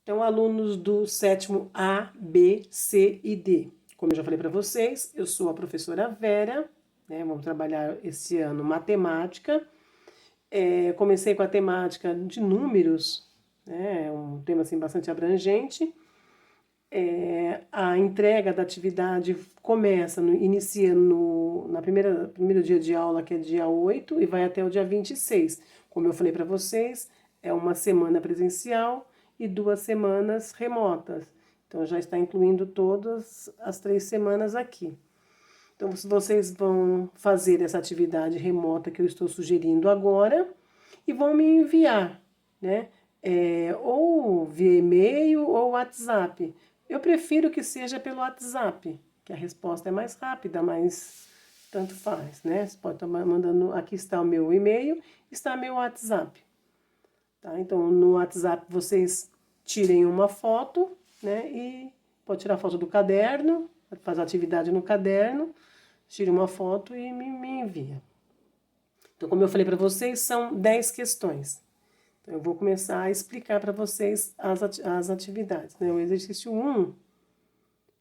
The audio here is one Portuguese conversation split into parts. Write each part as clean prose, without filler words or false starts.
Então, alunos do sétimo A, B, C e D. Como eu já falei para vocês, eu sou a professora Vera, né? Vamos trabalhar esse ano matemática. Comecei com a temática de números, né? Um tema assim, bastante abrangente. A entrega da atividade inicia na primeiro dia de aula, que é dia 8, e vai até o dia 26. Como eu falei para vocês, é uma semana presencial e 2 semanas remotas. Então, já está incluindo todas as 3 semanas aqui. Então, vocês vão fazer essa atividade remota que eu estou sugerindo agora e vão me enviar, né? Ou via e-mail ou WhatsApp. Eu prefiro que seja pelo WhatsApp, que a resposta é mais rápida, mas tanto faz, né? Você pode estar mandando, aqui está o meu e-mail, está meu WhatsApp. Tá? Então, no WhatsApp vocês tirem uma foto, né? E pode tirar foto do caderno, faz a atividade no caderno, tire uma foto e me envia. Então, como eu falei para vocês, são 10 questões. Então, eu vou começar a explicar para vocês as atividades. Né? O exercício 1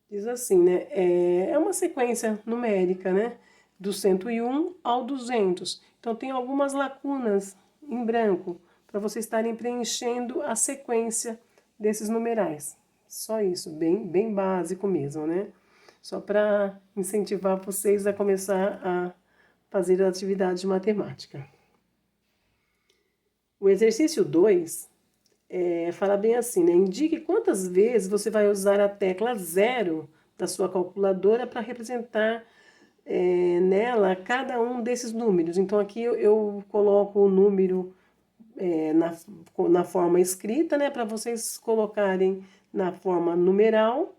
diz assim, né? É uma sequência numérica, né? Do 101 ao 200. Então, tem algumas lacunas em branco para vocês estarem preenchendo a sequência desses numerais. Só isso, bem básico mesmo, né? Só para incentivar vocês a começar a fazer a atividade de matemática. O exercício 2 fala bem assim, né? Indique quantas vezes você vai usar a tecla 0 da sua calculadora para representar nela cada um desses números. Então, aqui eu coloco o número na forma escrita, né? Para vocês colocarem na forma numeral,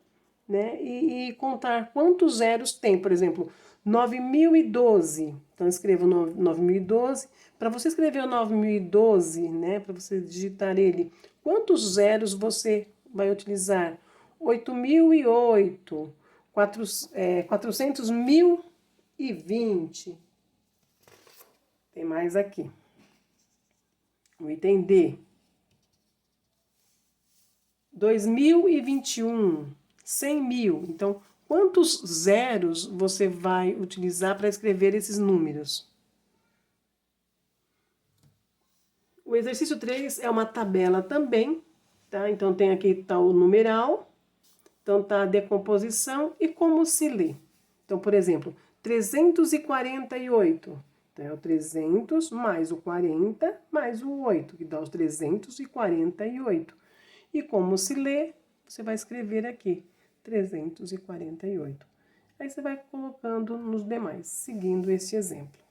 né? E contar quantos zeros tem. Por exemplo, 9012. Então, eu escrevo 9012. Para você escrever o 9012, né? Para você digitar ele, quantos zeros você vai utilizar? 8008, 400.020. Tem mais aqui. O item D. 2021, 100.000. Então, quantos zeros você vai utilizar para escrever esses números? O exercício 3 é uma tabela também, tá? Então, tem aqui tá o numeral, então tá a decomposição e como se lê. Então, por exemplo, 348. Então, é o 300 mais o 40 mais o 8, que dá os 348. E como se lê, você vai escrever aqui, 348. Aí você vai colocando nos demais, seguindo esse exemplo.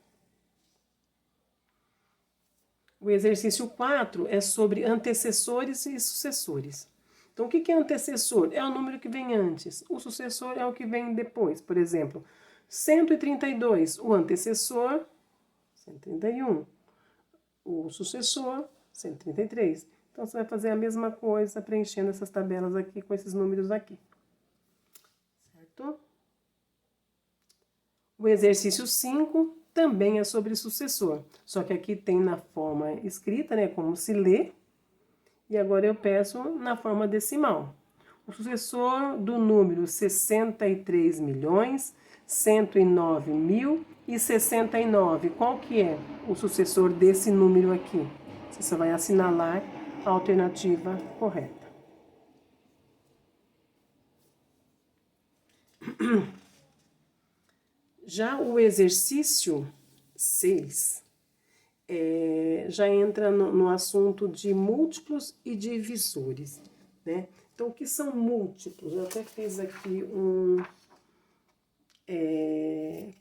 O exercício 4 é sobre antecessores e sucessores. Então, o que é antecessor? É o número que vem antes. O sucessor é o que vem depois. Por exemplo, 132, o antecessor, 131. O sucessor, 133. Então, você vai fazer a mesma coisa, preenchendo essas tabelas aqui com esses números aqui. Certo? O exercício 5 também é sobre sucessor. Só que aqui tem na forma escrita, né, como se lê. E agora eu peço na forma decimal. O sucessor do número 63.109.069. Qual que é o sucessor desse número aqui? Você só vai assinalar a alternativa correta. Já o exercício 6 já entra no assunto de múltiplos e divisores, né? Então, o que são múltiplos? Eu até fiz aqui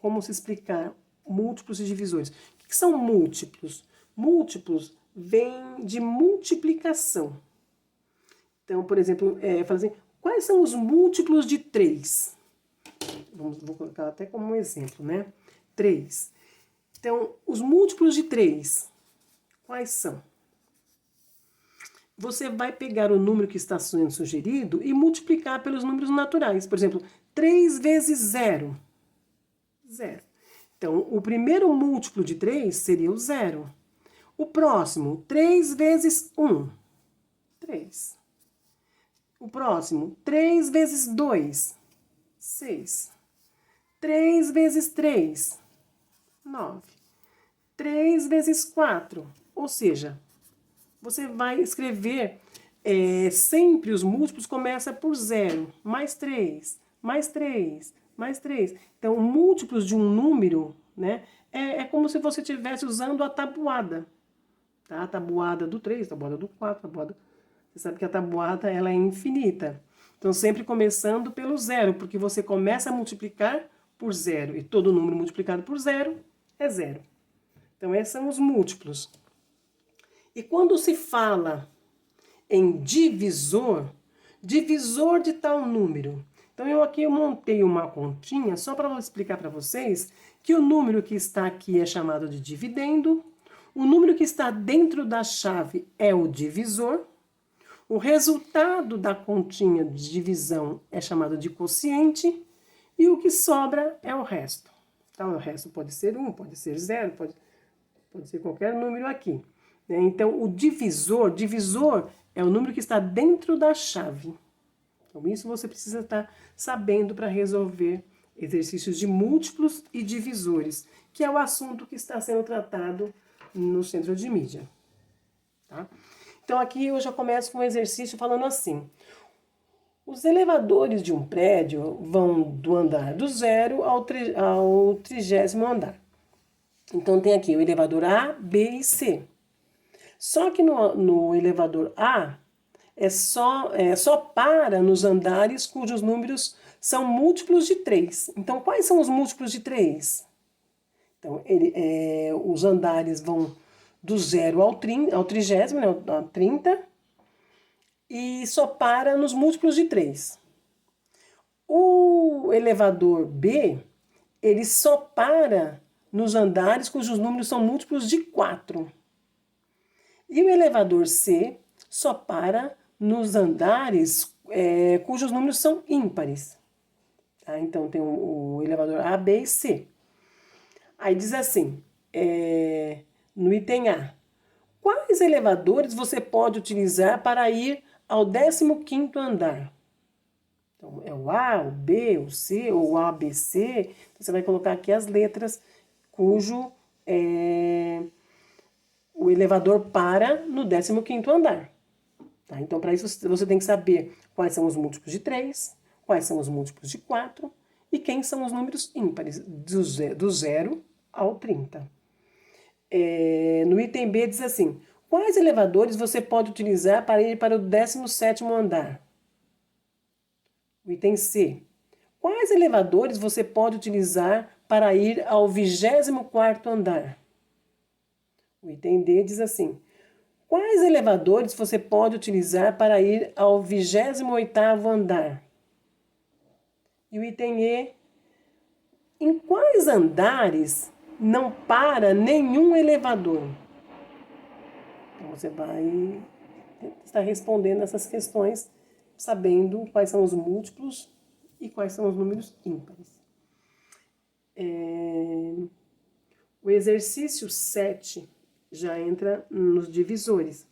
como se explicar múltiplos e divisores. O que são múltiplos? Múltiplos vêm de multiplicação. Então, por exemplo, fala assim, quais são os múltiplos de 3? Vou colocar até como um exemplo, né? 3. Então, os múltiplos de 3, quais são? Você vai pegar o número que está sendo sugerido e multiplicar pelos números naturais. Por exemplo, 3 vezes 0. 0. Então, o primeiro múltiplo de 3 seria o 0. O próximo, 3 vezes 1. 3. O próximo, 3 vezes 2, 6. 3 vezes 3, 9. 3 vezes 4, ou seja, você vai escrever sempre os múltiplos começa por 0, mais 3, mais 3, mais 3. Então, múltiplos de um número, né, é como se você estivesse usando a tabuada. Tá? A tabuada do 3, a tabuada do 4, a tabuada... Você sabe que a tabuada ela é infinita. Então, sempre começando pelo 0, porque você começa a multiplicar por 0. E todo número multiplicado por 0 é 0. Então, esses são os múltiplos. E quando se fala em divisor, divisor de tal número. Então, eu montei uma continha só para explicar para vocês que o número que está aqui é chamado de dividendo, o número que está dentro da chave é o divisor, o resultado da continha de divisão é chamado de quociente e o que sobra é o resto. Então, o resto pode ser 1, pode ser 0, pode ser qualquer número aqui. Então, o divisor é o número que está dentro da chave. Então, isso você precisa estar sabendo para resolver exercícios de múltiplos e divisores, que é o assunto que está sendo tratado no centro de mídia. Tá? Então, aqui eu já começo com um exercício falando assim. Os elevadores de um prédio vão do andar do 0 ao 30º andar. Então, tem aqui o elevador A, B e C. Só que no elevador A, só para nos andares cujos números são múltiplos de 3. Então, quais são os múltiplos de 3? Então, os andares vão do 0 ao 30º, né, ao 30, e só para nos múltiplos de 3. O elevador B, ele só para nos andares cujos números são múltiplos de 4. E o elevador C só para nos andares cujos números são ímpares. Tá? Então, tem o elevador A, B e C. Aí diz assim, no item A, quais elevadores você pode utilizar para ir ao 15º andar? Então, é o A, o B, o C, ou o ABC. Então, você vai colocar aqui as letras cujo o elevador para no 15º andar. Tá? Então, para isso, você tem que saber quais são os múltiplos de 3, quais são os múltiplos de 4 e quem são os números ímpares, do 0 ao 30. No item B diz assim, quais elevadores você pode utilizar para ir para o 17º andar? O item C, quais elevadores você pode utilizar para ir ao 24º andar? O item D diz assim, quais elevadores você pode utilizar para ir ao 28º andar? E o item E, em quais andares não para nenhum elevador? Então, você vai estar respondendo essas questões, sabendo quais são os múltiplos e quais são os números ímpares. O exercício 7 já entra nos divisores.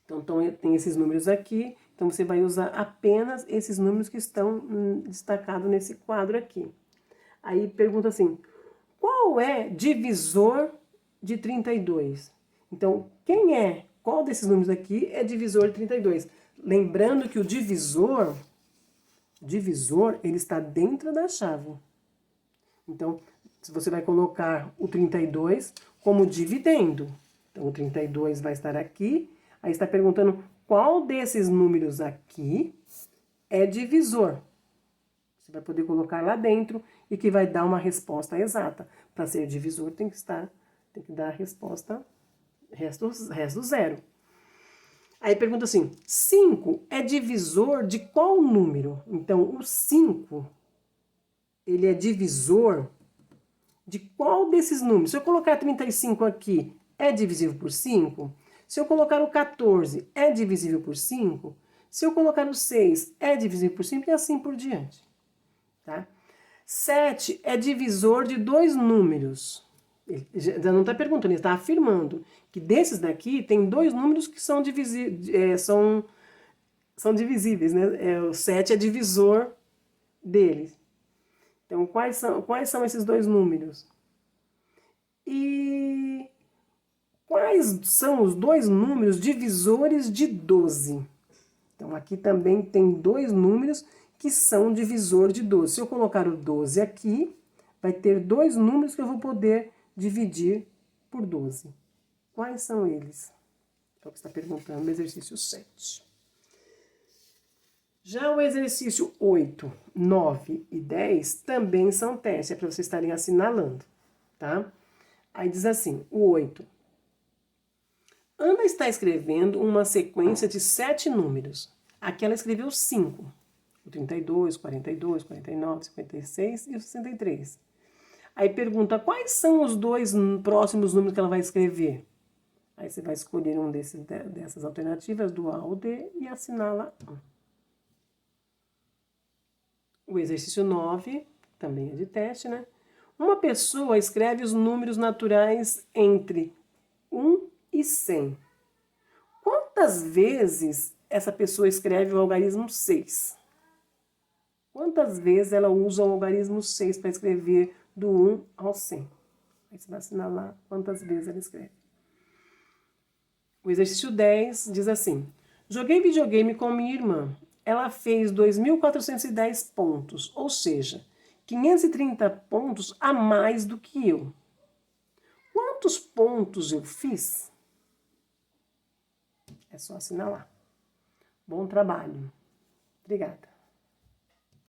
Então, tem esses números aqui, então você vai usar apenas esses números que estão destacados nesse quadro aqui. Aí pergunta assim, qual é divisor de 32? Então, qual desses números aqui é divisor de 32? Lembrando que o divisor, ele está dentro da chave. Então, você vai colocar o 32 como dividendo. Então, o 32 vai estar aqui. Aí está perguntando qual desses números aqui é divisor. Você vai poder colocar lá dentro e que vai dar uma resposta exata. Para ser divisor tem que dar a resposta resto 0. Aí pergunta assim, 5 é divisor de qual número? Então, o 5, ele é divisor de qual desses números? Se eu colocar 35 aqui, é divisível por 5? Se eu colocar o 14, é divisível por 5? Se eu colocar o 6, é divisível por 5? E assim por diante. Tá? 7 é divisor de 2 números. Ele já não está perguntando, ele está afirmando que desses daqui tem 2 números que são são divisíveis, né? O 7 é divisor deles. Então, quais são esses dois números? E quais são os dois números divisores de 12? Então, aqui também tem dois números que são divisor de 12. Se eu colocar o 12 aqui, vai ter dois números que eu vou poder dividir por 12. Quais são eles? É o que está perguntando no exercício 7. Já o exercício 8, 9 e 10 também são testes, é para vocês estarem assinalando, tá? Aí diz assim, o 8. Ana está escrevendo uma sequência de 7 números. Aqui ela escreveu 5. O 32, 42, 49, 56 e o 63. Aí pergunta, quais são os dois próximos números que ela vai escrever? Aí você vai escolher um dessas alternativas, do A ou D, e assinala 1. O exercício 9, também é de teste, né? Uma pessoa escreve os números naturais entre 1 e 100. Quantas vezes essa pessoa escreve o algarismo 6? Quantas vezes ela usa o algarismo 6 para escrever do 1 ao 100? Aí você vai assinalar quantas vezes ela escreve. O exercício 10 diz assim, joguei videogame com minha irmã. Ela fez 2.410 pontos, ou seja, 530 pontos a mais do que eu. Quantos pontos eu fiz? É só assinalar. Bom trabalho. Obrigada.